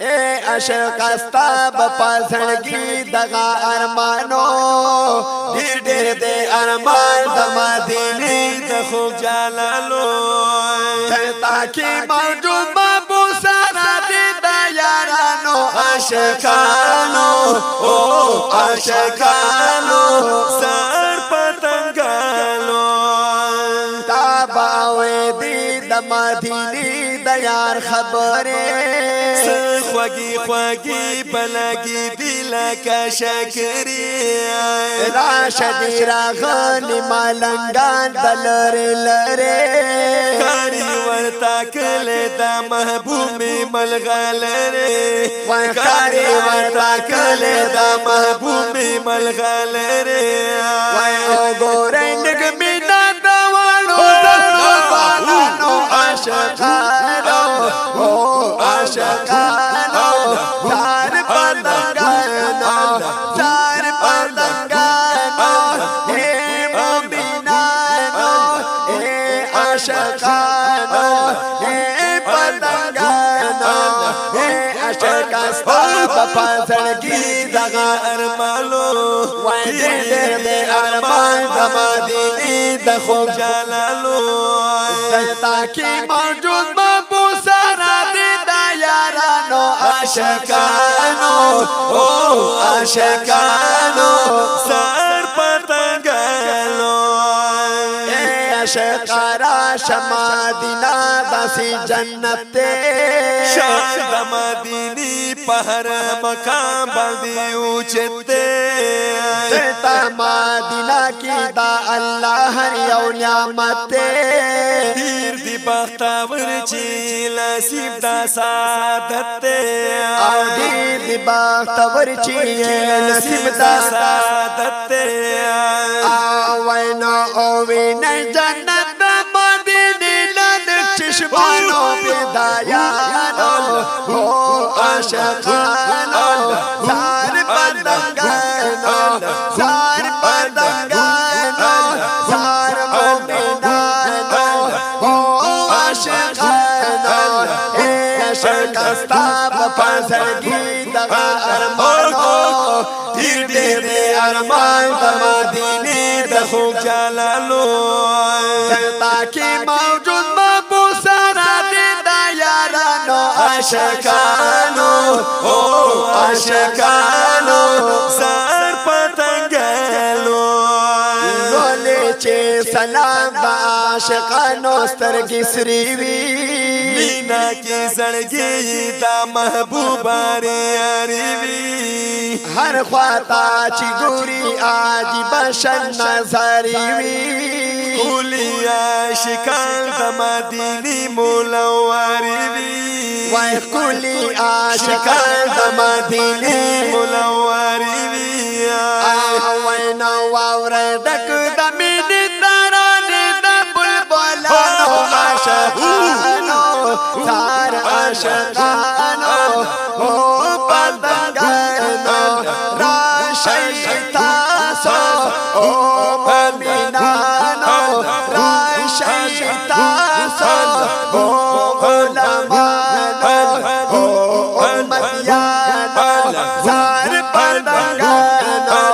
اے عشق استا بپاسنگی دغا ارمانو دیر دیر دے ارمان د مدینے د خوب جلالو ترتا کی موجود مبوسرا دی دا یارانو عشقانو او عشقانو سر پتنگانو تاباوی دی د مدینے د یار خبره خوگی خوگی بلگی دل کا شکری راشدی راغلی مالنگان دلر لره کاری ورتا کلی دا محبوب ملغلره کاری ورتا کلی دا محبوب ملغلره وای او گورای نگمی ندوانو دلوانو عاشقانو او عاشقانو زار پتنگانو زار پتنگانو اے مومنانو اے عاشقانو اے پتنگانو اے عاشق استا بپاسنگی دغا ارمانو وای دیر دے ارمان د مدینے د خوب جلالو دلتا کی موجود مبوسرا دی دا یارانو عاشقانو او عاشقانو سر پتنگانو اے عاشق راش مدینہ داسی جنت تے شان د مدینی پہر مقام باندې اوچتے تا مدینہ کی دا اللہ ہر یو نعمت تے دیر دی بختور چی نصیب دا سعادت تے او دیر دی بختور چی نصیب دا سعادت تے وینا او وینا جنت دا مدینی لن چشمانو پیدایانو او عاشقانو زار پتنگانو زار پتنگانو زار مومنانو او عاشقانو اے عاشق استا بپاسنگی دغا ارمانو دیر دیر دے ارمان د مدینے د خوب جلالو دلتا کی موجود مبوسرا دی دا یارانو عاشقانو او عاشقانو سر پتنگانو لولے چے سلام با عاشقانو سترگی سریوی مینا کی زڑگی دا محبوباری اریوی ہر خواتا چی گوری آجی بشن نظری وی کولی عاشقان دا مدینی مولواری وی وای کولی عاشقان دا مدینی مولواری وی وای نو واوره دک دا مینی ترانی دا بلبلانو عاشقانو زار عاشقانو او پتنگانو راشی تاسو او مومنانو راشی تاسو او علمانو او امتیانو زار پتنگانو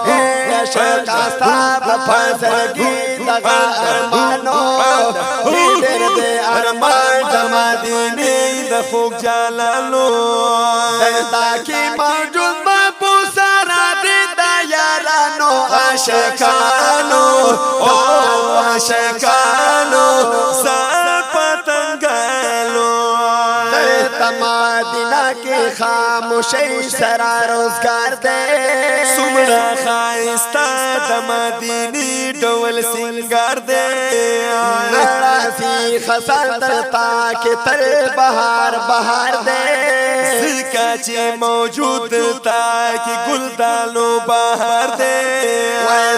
اے عاشق استا بپاسنگی دغا ارمانو دیر دے ارمان د مدینے د خوب جلالو دلتا کی موجود مبوسرا دی دا یارانو عاشقانو او عاشقانو سر پتنگانو دلتا مدینہ کی خاموشی سرا روزگار دے سمرا خائستہ د مدینی ڈول سنگار دے نراسی خسان درتا کے تر بہار بہار دے زکا چی موجود تا کی گلدانو بہار دے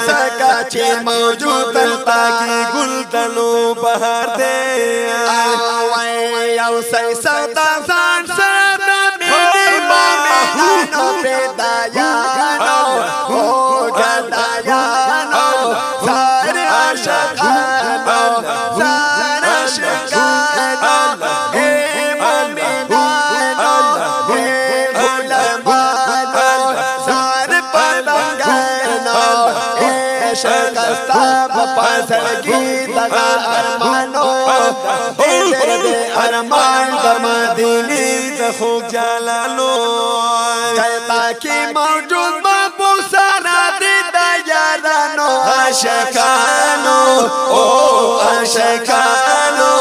زکا چی موجود تا کی گلدانو بہار دے یو سی سوتا سان سردا میری مومنانو پیدایانو او گدایانو زار عاشقانو زار عاشقانو اے مومنانو اے پاسړګي دغه ارمانو ډېر دې ارمان د مدینه د خوږ جلالو چتا کې موجود ما سره دې د یارانو عاشقانو او عاشقانو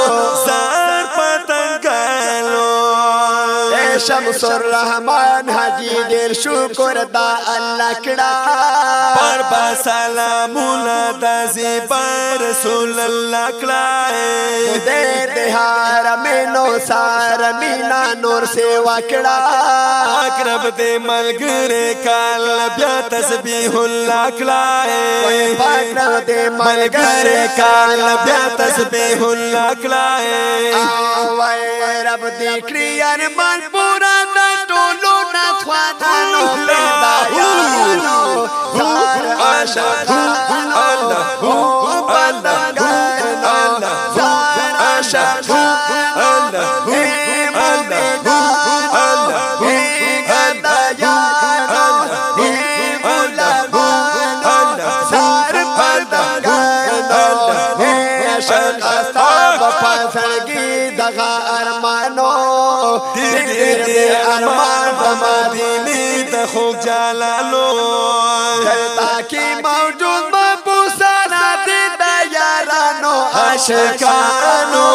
زار پتنګانو شمس الرحمن حاجی ډیر شکر دا الله کړه پر با سلامونه د زیبا رسول الله کړه دې دې حرمینو سار مینا نور سیوا کړه اقرب دې ملګری کال بیا تسبیح الله کړه پاکرو دې ملګری کال بیا تسبیح الله کړه وای رب دې کړی ارمان پورا د ټولو نخوانانو پیدا یارانو زار عاشقان الله بندگان زار عاشقان الله پاسړګي دغه ارمانو ډېر دې ارمان د مدینه د خوږ جلالو چتا کې موجود ما سره دې د یارانو عاشقانو